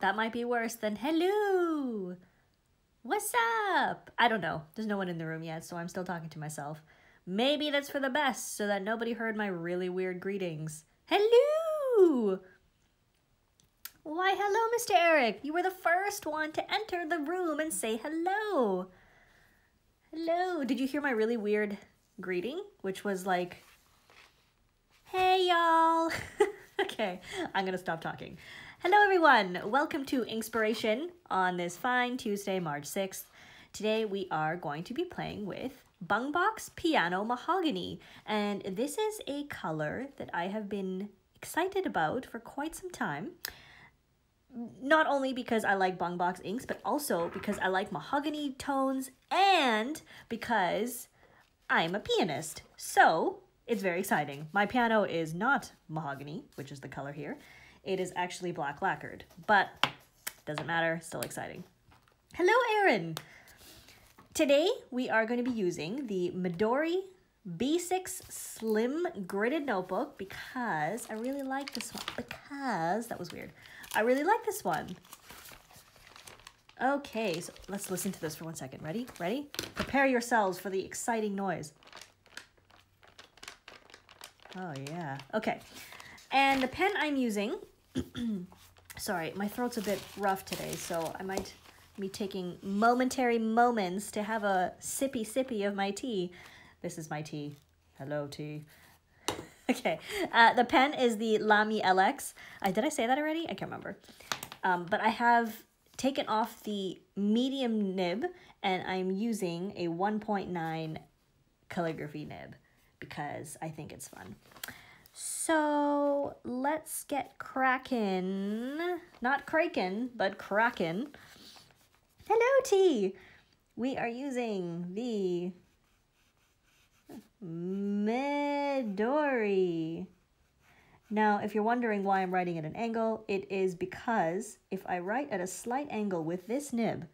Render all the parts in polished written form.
That might be worse than hello. What's up? I don't know. There's no one in the room yet, so I'm still talking to myself. Maybe that's for the best, so that nobody heard my really weird greetings. Hello! Why, hello, Mr. Eric. You were the first one to enter the room and say hello. Hello. Did you hear my really weird greeting? Which was like, hey, y'all. Okay, I'm going to stop talking. Hello, everyone. Welcome to Inkspiration on this fine Tuesday, March 6th. Today, we are going to be playing with Bungubox Piano Mahogany. And this is a color that I have been excited about for quite some time. Not only because I like Bungubox inks, but also because I like mahogany tones and because I'm a pianist. So it's very exciting. My piano is not mahogany, which is the color here. It is actually black lacquered, but doesn't matter, still exciting. Hello, Erin. Today we are going to be using the Midori B6 Slim Gridded Notebook because I really like this one. That was weird. I really like this one. Okay, so let's listen to this for 1 second. Ready? Ready? Prepare yourselves for the exciting noise. Oh, yeah. Okay. And the pen I'm using, sorry, my throat's a bit rough today, so I might be taking momentary moments to have a sippy of my tea. This is my tea. Hello, tea. Okay, the pen is the Lamy LX. Did I say that already? I can't remember. But I have taken off the medium nib, and I'm using a 1.9 calligraphy nib because I think it's fun. So let's get cracking. Not kraken, but cracking. Hello, T. We are using the Midori. Now, if you're wondering why I'm writing at an angle, it is because if I write at a slight angle with this nib,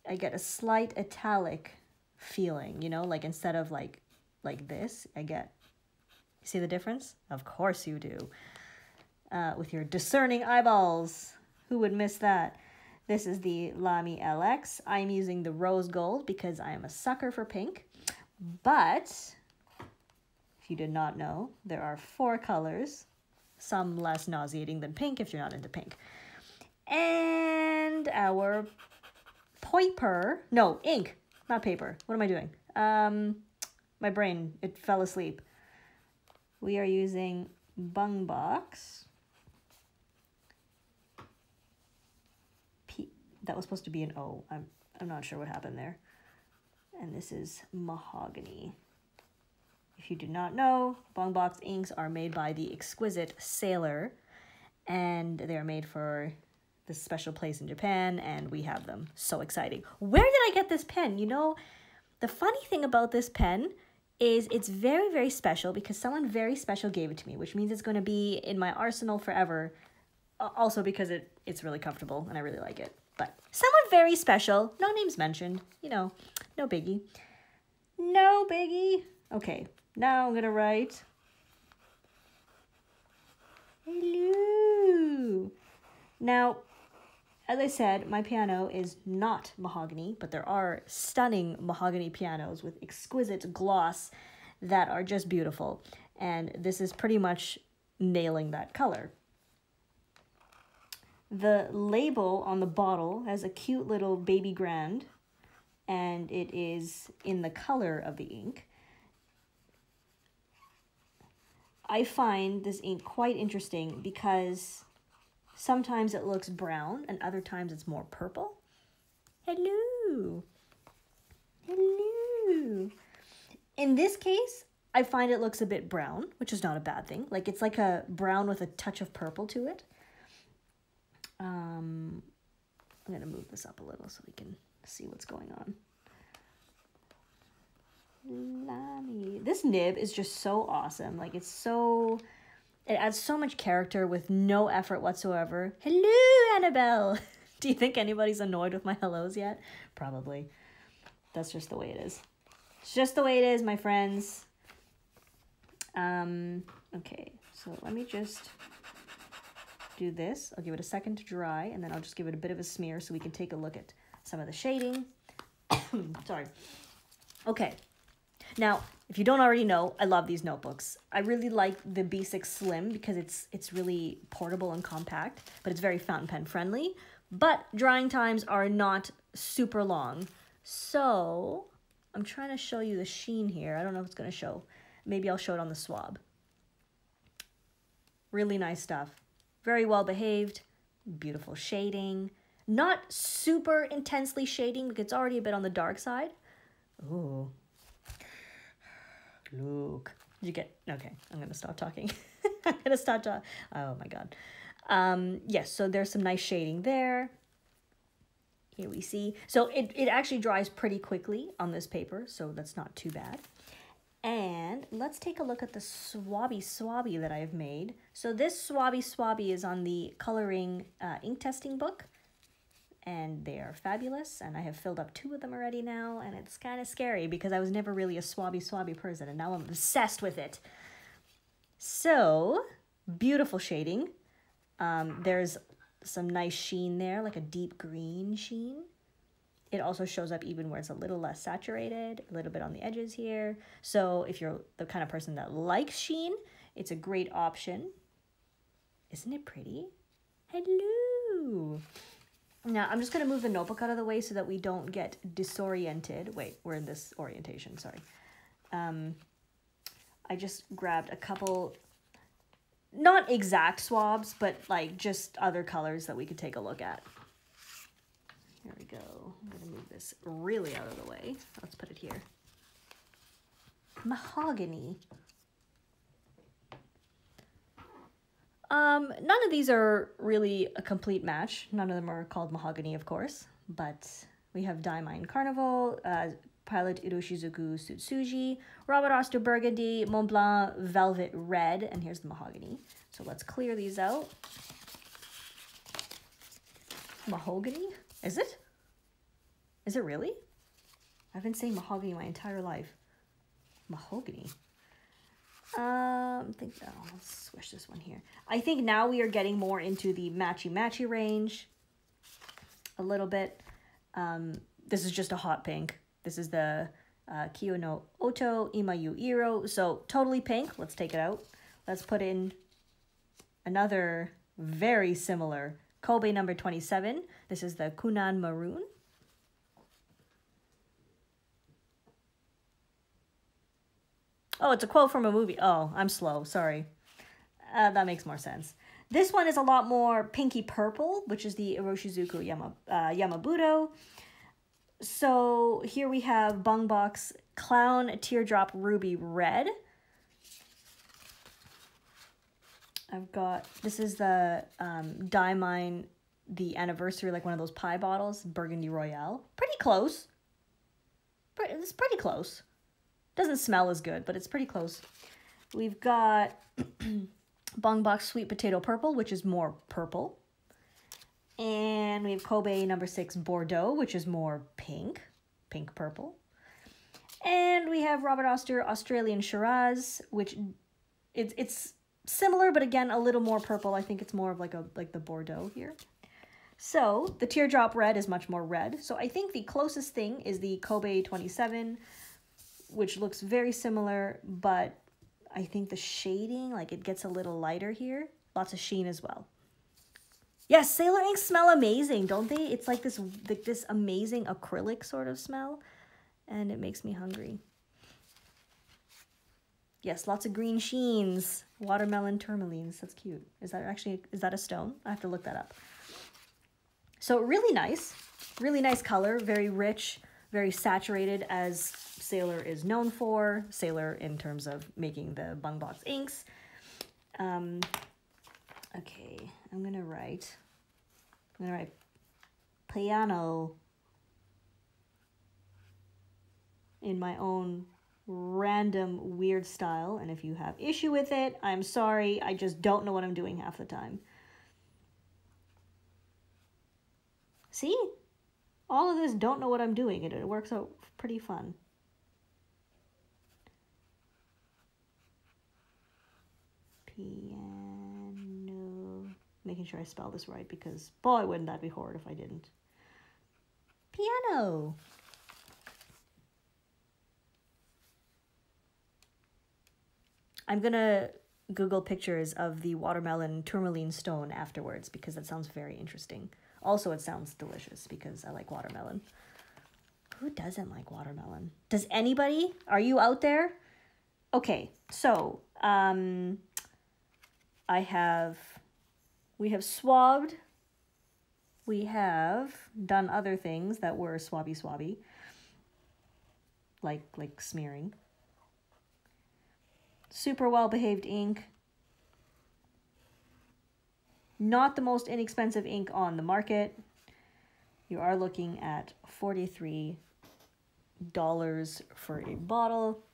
I get a slight italic feeling, you know, like instead of like this, I get, you see the difference? Of course you do. With your discerning eyeballs, who would miss that? This is the Lamy LX. I'm using the rose gold because I am a sucker for pink. But if you did not know, there are 4 colors, some less nauseating than pink if you're not into pink. And our ink, not paper. What am I doing? My brain, it fell asleep. We are using Bungubox. That was supposed to be an O. I'm not sure what happened there. And this is Mahogany. If you do not know, Bungubox inks are made by the exquisite Sailor, and they are made for this special place in Japan, and we have them. So exciting. Where did I get this pen? You know, the funny thing about this pen is it's very, very special because someone very special gave it to me, which means it's going to be in my arsenal forever. Also because it's really comfortable and I really like it. But someone very special, no names mentioned, you know, no biggie. No biggie. Okay, now I'm going to write hello. Now, as I said, my piano is not mahogany, but there are stunning mahogany pianos with exquisite gloss that are just beautiful. And this is pretty much nailing that color. The label on the bottle has a cute little baby grand, and it is in the color of the ink. I find this ink quite interesting because sometimes it looks brown and other times it's more purple. Hello. Hello. In this case, I find it looks a bit brown, which is not a bad thing. Like it's like a brown with a touch of purple to it. I'm going to move this up a little so we can see what's going on. Lamy. This nib is just so awesome. Like it adds so much character with no effort whatsoever. Hello, Annabelle. Do you think anybody's annoyed with my hellos yet? Probably. That's just the way it is. It's just the way it is, my friends. Okay, so let me just do this. I'll give it a second to dry, and then I'll just give it a bit of a smear so we can take a look at some of the shading. Sorry. Okay. Now, if you don't already know, I love these notebooks. I really like the B6 Slim because it's really portable and compact, but it's very fountain pen friendly. But drying times are not super long. So I'm trying to show you the sheen here. I don't know if it's going to show. Maybe I'll show it on the swab. Really nice stuff. Very well behaved. Beautiful shading. Not super intensely shading because it's already a bit on the dark side. Ooh. Look. Did you get... Okay, I'm going to stop talking. I'm going to stop talking. Oh my God. Yes, so there's some nice shading there. Here we see. So it actually dries pretty quickly on this paper, so that's not too bad. And let's take a look at the swabby that I have made. So this swabby is on the coloring ink testing book. And they are fabulous. And I have filled up 2 of them already now. And it's kind of scary because I was never really a swabby person. And now I'm obsessed with it. So, beautiful shading. There's some nice sheen there, like a deep green sheen. It also shows up even where it's a little less saturated, a little bit on the edges here. So if you're the kind of person that likes sheen, it's a great option. Isn't it pretty? Hello. Now I'm just going to move the notebook out of the way so that we don't get disoriented. Wait, we're in this orientation, sorry. I just grabbed a couple, not exact swabs, but like just other colors that we could take a look at. Here we go. I'm going to move this really out of the way. Let's put it here. Mahogany. None of these are really a complete match. None of them are called Mahogany, of course. But we have Diamine Carnival, Pilot Iroshizuku Sutsuji, Robert Oster Burgundy, Mont Blanc Velvet Red, and here's the Mahogany. So let's clear these out. Mahogany? Is it? Is it really? I've been saying Mahogany my entire life. Mahogany. Let's switch this one here. I think now we are getting more into the matchy range a little bit. This is just a hot pink. This is the Kiyo no Oto Imayu Iro. So totally pink. Let's take it out. Let's put in another very similar Kobe number 27. This is the Kunan Maroon. Oh, it's a quote from a movie. Oh, I'm slow. Sorry. That makes more sense. This one is a lot more pinky purple, which is the Iroshizuku Yamabudo. So here we have Bungubox Clown Teardrop Ruby Red. I've got, this is the Diamine, the anniversary, like one of those pie bottles, Burgundy Royale. Pretty close. It's pretty close. Doesn't smell as good, but it's pretty close. We've got Bungubox Sweet Potato Purple, which is more purple. And we have Kobe number 6 Bordeaux, which is more pink purple. And we have Robert Oster Australian Shiraz, which it's similar, but again, a little more purple. I think it's more of like the Bordeaux here. So the Teardrop Red is much more red. So I think the closest thing is the Kobe 27, which looks very similar, but I think the shading, like it gets a little lighter here. Lots of sheen as well. Yes, Sailor inks smell amazing, don't they? It's like this amazing acrylic sort of smell, and it makes me hungry. Yes, lots of green sheens. Watermelon tourmalines, that's cute. Is that a stone? I have to look that up. So really nice color, very rich, very saturated, as Sailor is known for. Sailor in terms of making the Bungubox inks. Okay, I'm gonna write piano in my own random weird style, and if you have issue with it, I'm sorry. I just don't know what I'm doing half the time. See? All of this don't know what I'm doing, and it works out pretty fun. Piano. making sure I spell this right because, boy, wouldn't that be horrid if I didn't. Piano. I'm gonna Google pictures of the watermelon tourmaline stone afterwards because that sounds very interesting. Also, it sounds delicious because I like watermelon. Who doesn't like watermelon? Does anybody? Are you out there? Okay, so we have swabbed. We have done other things that were swabby, like smearing. Super well-behaved ink. Not the most inexpensive ink on the market. You are looking at $43 for a bottle,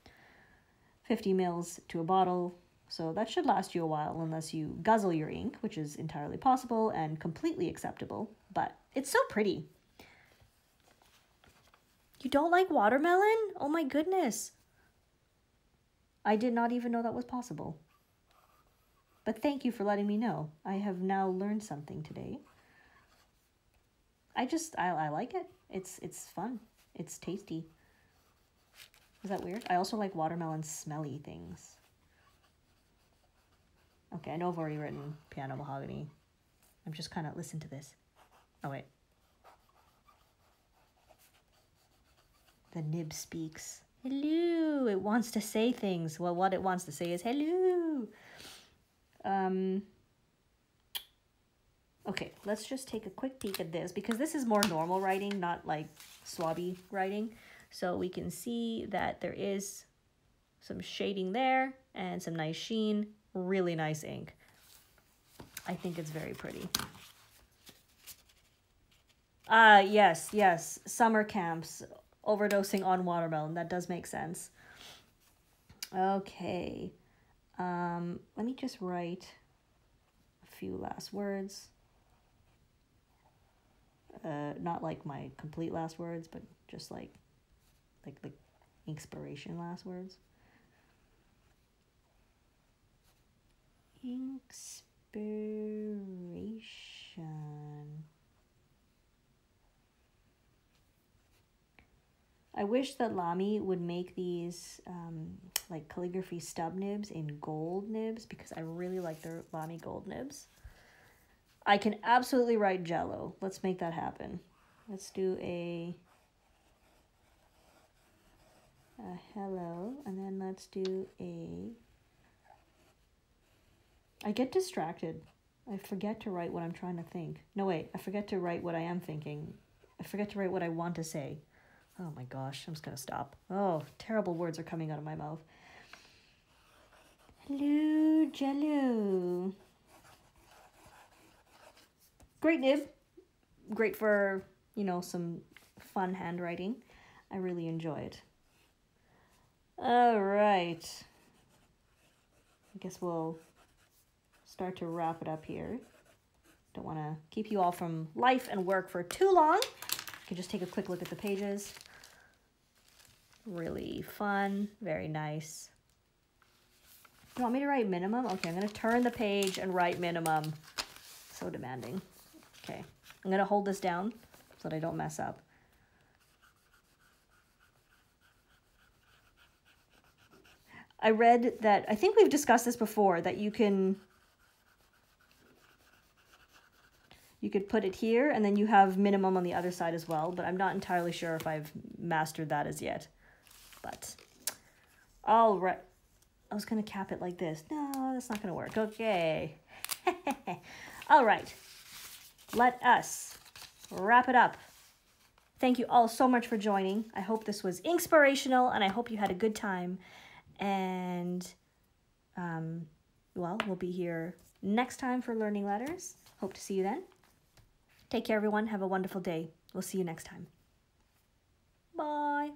50 mils to a bottle. So that should last you a while unless you guzzle your ink, which is entirely possible and completely acceptable. But it's so pretty. You don't like watermelon? Oh my goodness. I did not even know that was possible. But thank you for letting me know. I have now learned something today. I like it. It's fun. It's tasty. Is that weird? I also like watermelon smelly things. Okay, I know I've already written piano mahogany. I'm just kind of, listen to this. Oh, wait. The nib speaks. Hello. It wants to say things. Well, what it wants to say is hello. Okay, let's just take a quick peek at this because this is more normal writing, not like swabby writing. So we can see that there is some shading there and some nice sheen. Really nice ink. I think it's very pretty. Yes. Summer camps, overdosing on watermelon. That does make sense. Okay. Let me just write a few last words. Not like my complete last words, but just like Inkspiration last words. Inkspiration. I wish that Lamy would make these like calligraphy stub nibs in gold nibs because I really like their Lamy gold nibs. I can absolutely write Jello. Let's make that happen. Let's do a hello, and then let's do a... I get distracted. I forget to write what I'm trying to think. No, wait, I forget to write what I am thinking. I forget to write what I want to say. Oh my gosh, I'm just gonna stop. Oh, terrible words are coming out of my mouth. Hello, Jello. Great nib. Great for, you know, some fun handwriting. I really enjoy it. All right. I guess we'll start to wrap it up here. Don't want to keep you all from life and work for too long. You can just take a quick look at the pages. Really fun, very nice. You want me to write minimum? Okay, I'm going to turn the page and write minimum. So demanding. Okay, I'm going to hold this down so that I don't mess up. I read that, I think we've discussed this before, that you could put it here and then you have minimum on the other side as well, but I'm not entirely sure if I've mastered that as yet. But, all right. I was going to cap it like this. No, that's not going to work. Okay. All right. Let us wrap it up. Thank you all so much for joining. I hope this was inspirational and I hope you had a good time. And, well, we'll be here next time for Learning Letters. Hope to see you then. Take care, everyone. Have a wonderful day. We'll see you next time. Bye.